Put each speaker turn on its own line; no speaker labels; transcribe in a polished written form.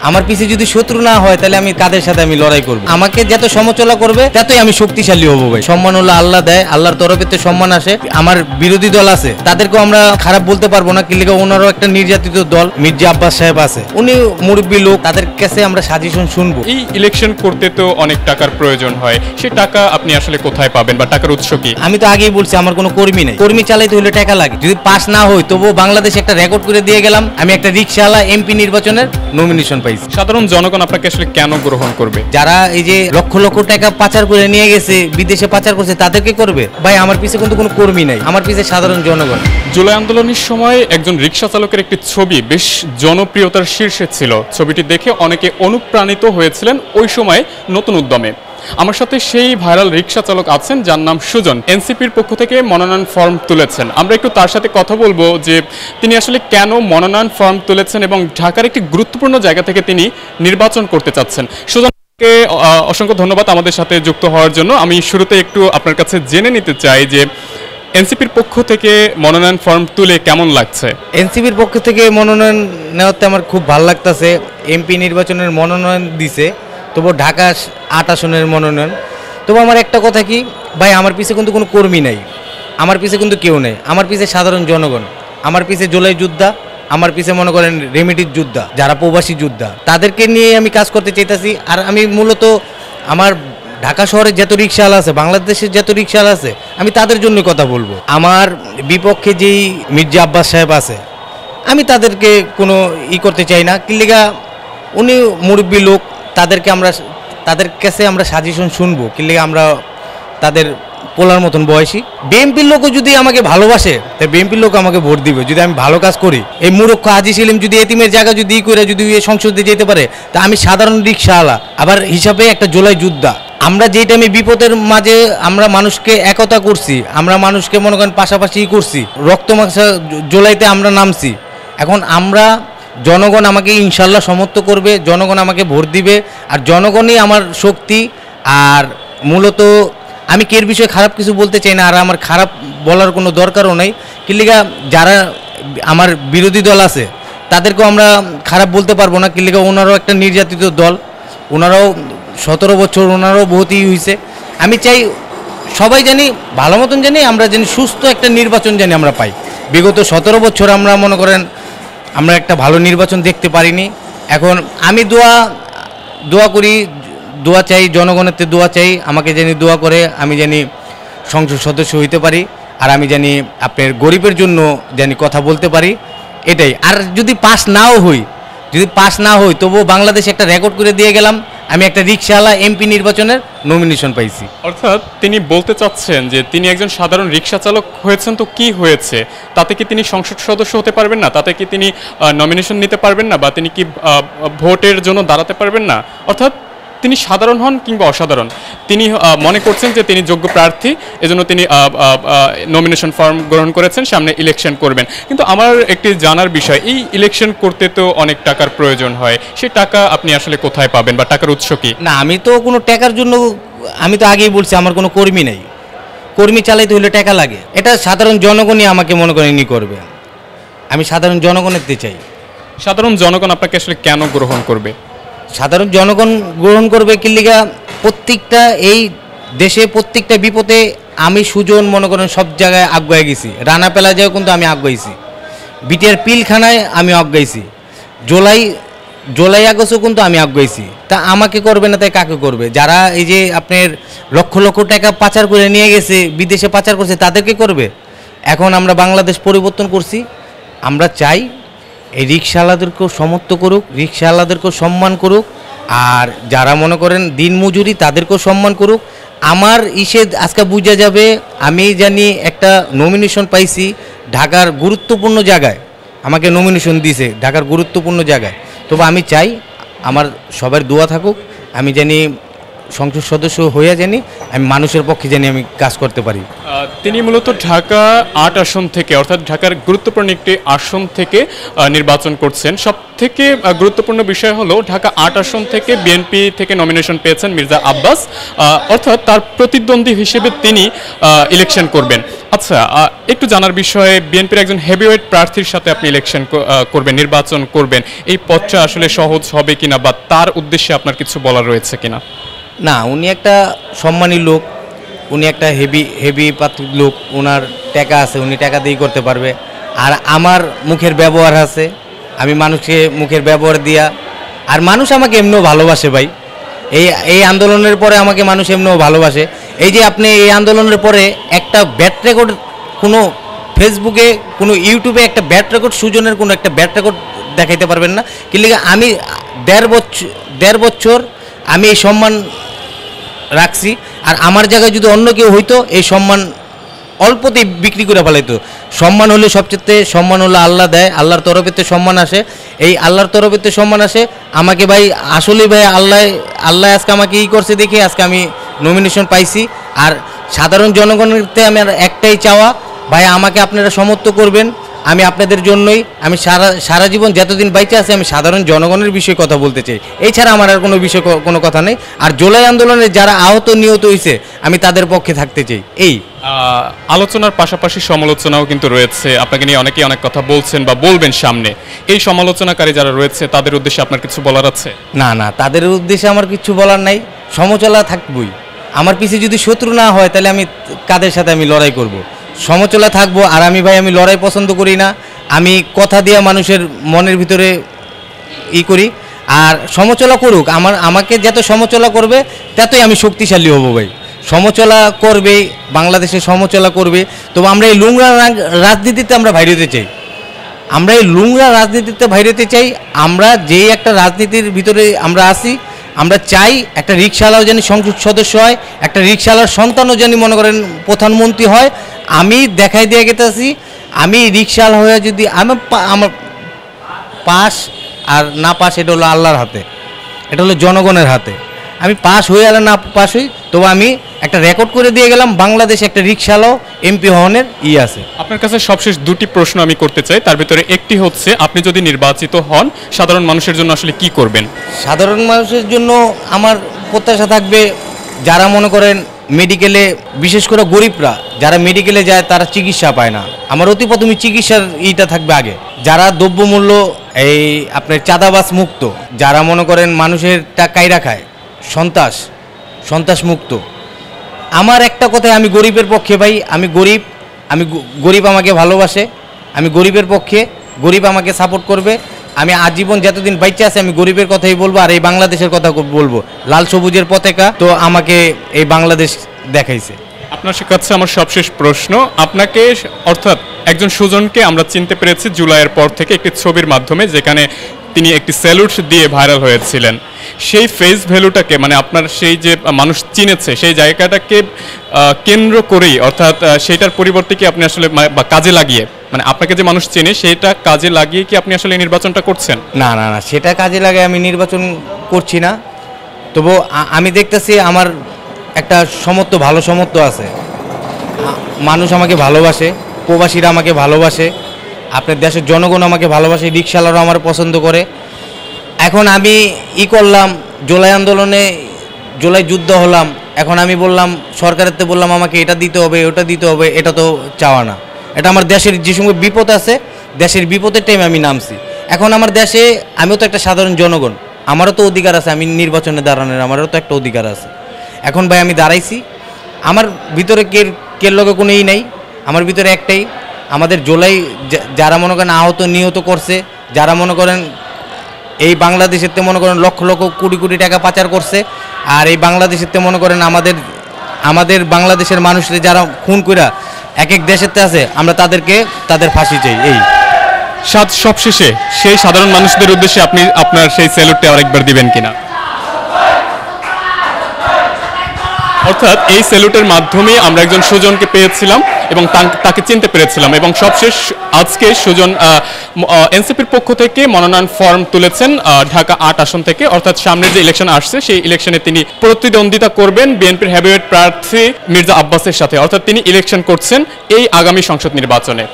আমার পিছে যদি শত্রু না হয় তাহলে আমি কাদের সাথে আমি লড়াই করব। আমাকে যত সমালোচনা করবে ততই আমি শক্তিশালী হব ভাই। সম্মান হলো আল্লাহ দেয়, আল্লাহর তরফে তো সম্মান আসে। আমার বিরোধী দল আছে তাদেরকেও আমরা খারাপ বলতে পারবো না, কিন্তু ওনারও একটা নির্যাতিত দল মির্জা আব্বাস সাহেব আছে, উনি মুরব্বী লোক, তাদের কাছে আমরা সাজেশন শুনবো।
এই ইলেকশন করতে তো অনেক টাকার প্রয়োজন হয়, সেই টাকা আপনি আসলে কোথায় পাবেন বা টাকার উৎস কি?
আমি তো আগেই বলছি আমার কোনো কর্মী নেই, কর্মী চালাইতে হলে টাকা লাগে। যদি পাস না হয় তবুও বাংলাদেশে একটা রেকর্ড করে দিয়ে গেলাম, আমি একটা রিক্সাওয়ালা এমপি নির্বাচনের নমিনেশন পাইছি।
সাধারণ জনগণ আপনাকে আসলে কেন গ্রহণ করবে?
যারা এই যে লক্ষ লক্ষ টাকা পাচার করে নিয়ে গেছে, বিদেশে পাচার করছে, তাদেরকে করবে ভাই। আমার পিছে কিন্তু কোনো কর্মী নাই, আমার পিছে সাধারণ জনগণ।
জুলাই আন্দোলনের সময় একজন রিক্সা চালকের একটি ছবি বেশ জনপ্রিয়তার শীর্ষে ছিল। ছবিটি দেখে অনেকে অনুপ্রাণিত হয়েছিলেন ওই সময় নতুন উদ্যমে। আমার সাথে সেই ভাইরাল রিক্সা চালক আছেন যার নাম সুজন, এনসিপির পক্ষ থেকে মনোনয়ন ফর্ম তুলেছেন। আমরা একটু তার সাথে কথা বলবো যে তিনি আসলে কেন মনোনয়ন ফর্ম তুলেছেন এবং ঢাকার একটি গুরুত্বপূর্ণ জায়গা থেকে তিনি নির্বাচন করতে চাচ্ছেন। সুজনকে অসংখ্য ধন্যবাদ আমাদের সাথে যুক্ত হওয়ার জন্য। আমি শুরুতে একটু আপনার কাছে জেনে নিতে চাই যে এনসিপির পক্ষ থেকে মনোনয়ন ফর্ম তুলে কেমন লাগছে?
এনসিপির পক্ষ থেকে মনোনয়ন নেওয়াতে আমার খুব ভালো লাগতেছে। এমপি নির্বাচনের মনোনয়ন দিছে, তবু ঢাকা ৮ আসনের মনোনয়ন। তবু আমার একটা কথা কি ভাই, আমার পিছে কিন্তু কোনো কর্মী নাই, আমার পিছে কিন্তু কেউ নেই, আমার পিছে সাধারণ জনগণ, আমার পিছে জুলাই যোদ্ধা, আমার পিছে মনে করেন রেমিডির যোদ্ধা, যারা প্রবাসী যোদ্ধা, তাদেরকে নিয়ে আমি কাজ করতে চাইতেছি। আর আমি মূলত আমার ঢাকা শহরে যত রিক্সাওয়ালা আছে, বাংলাদেশের যত রিক্সাওয়ালা আছে, আমি তাদের জন্য কথা বলবো। আমার বিপক্ষে যেই মির্জা আব্বাস সাহেব আছে, আমি তাদেরকে কোনো করতে চাই না, কিলিগা উনি মুরব্বী লোক, তাদের কাছে আমরা সাজেশন শুনবো, কিলিগা আমরা তাদের পোলার মতন বয়সী। বিএনপির লোকও যদি আমাকে ভালোবাসে, তাই বিএনপির লোক আমাকে ভোট দিবে যদি আমি ভালো কাজ করি। এই মূর্খ হাজি সেলিম যদি এতিমের জায়গা যদি করে যদি সংসদে যেতে পারে, তা আমি সাধারণ রিক্সাওয়ালা আবার হিসাবে একটা জুলাই যোদ্ধা। আমরা যেই টাইমে বিপদের মাঝে আমরা মানুষকে একতা করছি, আমরা মানুষকে মনে করেন পাশাপাশি করছি, রক্তমাখা জুলাইতে আমরা নামছি। এখন আমরা জনগণ আমাকে ইনশাল্লাহ সমর্থন করবে, জনগণ আমাকে ভোট দিবে, আর জনগণই আমার শক্তি। আর মূলত আমি কের বিষয়ে খারাপ কিছু বলতে চাই না, আর আমার খারাপ বলার কোনো দরকারও নেই। কিলিগা যারা আমার বিরোধী দল আছে তাদেরকেও আমরা খারাপ বলতে পারবো না, কিলিগা ওনারাও একটা নির্যাতিত দল, ওনারাও 17 বছর ওনারাও বহুতই হয়েছে। আমি চাই সবাই জানি, ভালো মতন জানি, আমরা জানি সুস্থ একটা নির্বাচন জানি আমরা পাই। বিগত 17 বছর আমরা মনে করেন আমরা একটা ভালো নির্বাচন দেখতে পারিনি। এখন আমি দোয়া করি, দোয়া চাই, জনগণের দোয়া চাই, আমাকে জানি দোয়া করে আমি জানি সংসদ সদস্য হইতে পারি, আর আমি জানি আপনার গরিবের জন্য জানি কথা বলতে পারি, এটাই। আর যদি পাস নাও হই তবুও বাংলাদেশে একটা রেকর্ড করে দিয়ে গেলাম, আমি একটা রিক্সাওয়ালা এমপি নির্বাচনের নমিনেশন পাইছি।
অর্থাৎ তিনি বলতে চাচ্ছেন যে তিনি একজন সাধারণ রিক্সা চালক হয়েছেন তো কি হয়েছে, তাতে কি তিনি সংসদ সদস্য হতে পারবেন না? তাতে কি তিনি নমিনেশন নিতে পারবেন না? বা তিনি কি ভোটের জন্য দাঁড়াতে পারবেন না? অর্থাৎ তিনি সাধারণ হন কিংবা অসাধারণ, তিনি মনে করছেন যে তিনি যোগ্য প্রার্থী, এজন্য তিনি নমিনেশন ফর্ম গ্রহণ করেছেন, সামনে ইলেকশন করবেন। কিন্তু আমার একটি জানার বিষয়, এই ইলেকশন করতে তো অনেক টাকার প্রয়োজন হয়, সেই টাকা আপনি আসলে কোথায় পাবেন বা টাকার উৎস কি?
না, আমি তো কোনো টাকার জন্য, আমি তো আগেই বলছি আমার কোনো কর্মী নেই, কর্মী চালাইতে হলে টাকা লাগে। এটা সাধারণ জনগণই আমাকে মনে করেন করবে, আমি সাধারণ জনগণের চাই।
সাধারণ জনগণ আপনাকে আসলে কেন গ্রহণ করবে?
সাধারণ জনগণ গ্রহণ করবে কিলিগা প্রত্যেকটা এই দেশে প্রত্যেকটা বিপদে আমি সুজন মনে করেন সব জায়গায় আগুয়ে গেছি, রানা প্লাজাও কিন্তু আমি আগুয়েছি, বিটিআর পিলখানায় আমি আগুয়েছি, জুলাই আগস্টও কিন্তু আমি আগুয়েছি। তা আমাকে করবে না তাই কাকে করবে? যারা এই যে আপনার লক্ষ লক্ষ টাকা পাচার করে নিয়ে গেছে, বিদেশে পাচার করছে, তাদেরকে করবে। এখন আমরা বাংলাদেশ পরিবর্তন করছি, আমরা চাই এই রিক্সাওয়ালাদেরকেও সমর্থন করুক, রিক্সাওয়ালাদেরকেও সম্মান করুক, আর যারা মনে করেন দিন মজুরি তাদেরকেও সম্মান করুক। আমার আজকে বুঝা যাবে, আমি জানি একটা নমিনেশন পাইছি ঢাকার গুরুত্বপূর্ণ জায়গায়, আমাকে নমিনেশন দিয়েছে ঢাকার গুরুত্বপূর্ণ জায়গায়। তবে আমি চাই আমার সবার দোয়া থাকুক, আমি জানি সংসদ সদস্য হয়ে জানি আমি মানুষের পক্ষে জানি আমি কাজ করতে পারি।
তিনি মূলত ঢাকা ৮ আসন থেকে, অর্থাৎ ঢাকার গুরুত্বপূর্ণ একটি আসন থেকে নির্বাচন করছেন। সব সবথেকে গুরুত্বপূর্ণ বিষয় হলো ঢাকা ৮ আসন থেকে বিএনপি থেকে নমিনেশন পেয়েছেন মির্জা আব্বাস, অর্থাৎ তার প্রতিদ্বন্দ্বী হিসেবে তিনি ইলেকশন করবেন। আচ্ছা, একটু জানার বিষয়ে বিএনপির একজন হেভিওয়েট প্রার্থীর সাথে আপনি ইলেকশন করবেন, নির্বাচন করবেন, এই পথটা আসলে সহজ হবে কিনা বা তার উদ্দেশ্যে আপনার কিছু বলার রয়েছে কিনা?
না, উনি একটা সম্মানী লোক, উনি একটা হেভি পাত্রিক লোক, ওনার টাকা আছে, উনি টাকা দিয়েই করতে পারবে। আর আমার মুখের ব্যবহার আছে, আমি মানুষকে মুখের ব্যবহার দিয়া, আর মানুষ আমাকে এমনিও ভালোবাসে ভাই। এই আন্দোলনের পরে আমাকে মানুষ এমনিও ভালোবাসে। এই যে আপনি এই আন্দোলনের পরে একটা ব্যাড রেকর্ড কোনো ফেসবুকে কোনো ইউটিউবে একটা ব্যাড রেকর্ড সুজনের কোনো একটা ব্যাড রেকর্ড দেখাইতে পারবেন না। কিন্তু আমি দেড় বছর আমি এই সম্মান রাখছি, আর আমার জায়গায় যদি অন্য কেউ হইতো এই সম্মান অল্পতেই বিক্রি করে ফেলাইতো। সম্মান হলে সবচেয়ে সম্মান হলো আল্লাহ দেয়, আল্লাহর তরফেতে সম্মান আসে। এই আল্লাহর তরফেতে সম্মান আসে আমাকে ভাই, আসলেই ভাই আল্লাহ আজকে আমাকে করছে দেখে আজকে আমি নমিনেশন পাইছি। আর সাধারণ জনগণেরতে আমি আর একটাই চাওয়া, ভাই আমাকে আপনারা সমর্থন করবেন। আমি আপনাদের জন্যই আমি সারা জীবন যতদিন বাইচে আছি আমি সাধারণ জনগণের বিষয়ে কথা বলতে চাই, এছাড়া আমার আর কোনো বিষয় কোনো কথা নেই। আর জুলাই আন্দোলনে যারা আহত নিহত হয়েছে আমি তাদের পক্ষে থাকতে চাই। এই
আলোচনার পাশাপাশি সমালোচনাও কিন্তু রয়েছে, আপনাকে নিয়ে অনেকেই অনেক কথা বলছেন বা বলবেন সামনে। এই সমালোচনাকারী যারা রয়েছে তাদের উদ্দেশ্যে আপনার কিছু বলার আছে?
না, তাদের উদ্দেশ্যে আমার কিছু বলার নাই। সমালোচনা থাকবই, আমার পিছে যদি শত্রু না হয় তাহলে আমি কাদের সাথে আমি লড়াই করব? সমালোচনা থাকবো। আর আমি ভাই আমি লড়াই পছন্দ করি না, আমি কথা দিয়ে মানুষের মনের ভিতরে করি। আর সমালোচনা করুক, আমাকে যত সমালোচনা করবে ততই আমি শক্তিশালী হব ভাই। সমালোচনা করবে, বাংলাদেশে সমালোচনা করবে, তবে আমরা এই নোংরা রাজনীতিতে আমরা বাইরে হতে চাই। আমরা এই নোংরা রাজনীতিতে বাইরে হতে চাই। আমরা যেই একটা রাজনীতির ভিতরে আমরা আসি, আমরা চাই একটা রিকশাওয়ালাও যেন সংসদ সদস্য হয়, একটা রিকশাওয়ালার সন্তানও যেন মনে করেন প্রধানমন্ত্রী হয়। আমি দেখাই দিয়ে গেতেছি, আমি রিকশাওয়ালা হয়ে যদি আমার পাস আর না পাস এটা হলো আল্লাহর হাতে, এটা হলো জনগণের হাতে। আমি পাস হয়ে আর না পাস হই, তবু আমি একটা রেকর্ড করে দিয়ে গেলাম, বাংলাদেশে একটা রিকশাওয়ালাও এমপি হওয়ার আছে।
আপনার কাছে সবশেষ দুটি প্রশ্ন আমি করতে চাই, তার ভিতরে একটি হচ্ছে আপনি যদি নির্বাচিত হন সাধারণ মানুষের জন্য আসলে কি করবেন?
সাধারণ মানুষের জন্য আমার প্রত্যাশা থাকবে, যারা মনে করেন মেডিকেলে, বিশেষ করে গরিবরা যারা মেডিকেলে যায় তারা চিকিৎসা পায় না, আমার অতি প্রথমে চিকিৎসার এইটা থাকবে আগে। যারা দ্রব্যমূল্য এই আপনার চাঁদাবাজ মুক্ত, যারা মনে করেন মানুষের টাকাইরা খায়, সন্ত্রাস মুক্ত। আমার একটা কথায় আমি গরিবের পক্ষে ভাই, আমি গরিব আমাকে ভালোবাসে, আমি গরিবের পক্ষে, গরিব আমাকে সাপোর্ট করবে। আমি আজীবন যতদিন বাইচে আছে আমি গরিবের কথাই বলবো, আর এই বাংলাদেশের কথা বলবো। লাল সবুজের পতাকা তো আমাকে এই বাংলাদেশ দেখাইছে।
আপনার কাছে আমার সবশেষ প্রশ্ন, আপনাকে অর্থাৎ একজন সুজনকে আমরা চিনতে পেরেছি জুলাইয়ের পর থেকে একটি ছবির মাধ্যমে, যেখানে তিনি একটি স্যালুট দিয়ে ভাইরাল হয়েছিলেন। সেই ফেস ভ্যালুটাকে মানে আপনার সেই যে মানুষ চিনেছে সেই জায়গাটাকে কেন্দ্র করেই, অর্থাৎ সেইটার পরিবর্তে কি আপনি আসলে বা কাজে লাগিয়ে, মানে আপনাকে যে মানুষ চেনে সেটা কাজে লাগিয়ে কি আপনি আসলে নির্বাচনটা করছেন?
না, সেটা কাজে লাগে আমি নির্বাচন করছি না। তবু আমি দেখতেছি আমার একটা ভালো সমর্থ আছে, মানুষ আমাকে ভালোবাসে, প্রবাসীরা আমাকে ভালোবাসে, আপনার দেশের জনগণ আমাকে ভালোবাসে, রিকশাওয়ালারা আমার পছন্দ করে। এখন আমি করলাম জুলাই আন্দোলনে, জুলাই যুদ্ধ হলাম, এখন আমি বললাম সরকারের তো বললাম আমাকে এটা দিতে হবে ওটা দিতে হবে, এটা তো চাওয়া না। এটা আমার দেশের যে সময় বিপদ আছে, দেশের বিপদের টাইমে আমি নামছি। এখন আমার দেশে আমিও তো একটা সাধারণ জনগণ, আমারও তো অধিকার আছে, আমি নির্বাচনে দাঁড়ানোর আমারও তো একটা অধিকার আছে। এখন ভাই আমি দাঁড়াইছি, আমার ভিতরে কের লগে কোনো নাই, আমার ভিতরে একটাই, আমাদের জুলাই যারা মনে করেন আহত নিহত করছে, যারা মনে করেন এই বাংলাদেশেরতে মনে করেন লক্ষ লক্ষ কোটি টাকা পাচার করছে, আর এই বাংলাদেশেরতে মনে করেন আমাদের বাংলাদেশের মানুষরা যারা খুন কইরা এক দেশেরতে আছে, আমরা তাদের ফাঁসি চাই। এই
সবশেষে সেই সাধারণ মানুষদের উদ্দেশ্যে আপনি আপনার সেই স্যালুটটা আরেকবার দিবেন কিনা? অর্থাৎ এই স্যালুটের মাধ্যমে আমরা একজন সুজনকে পেয়েছিলাম এবং তাকে চিনতে পেরেছিলাম, এবং সবশেষ আজকে সুজন এনসিপির পক্ষ থেকে মনোনয়ন ফর্ম তুলেছেন ঢাকা ৮ আসন থেকে, অর্থাৎ সামনের যে ইলেকশন আসছে সেই ইলেকশনে তিনি প্রতিদ্বন্দ্বিতা করবেন বিএনপির হেভিওয়েট প্রার্থী মির্জা আব্বাসের সাথে, অর্থাৎ তিনি ইলেকশন করছেন এই আগামী সংসদ নির্বাচনে।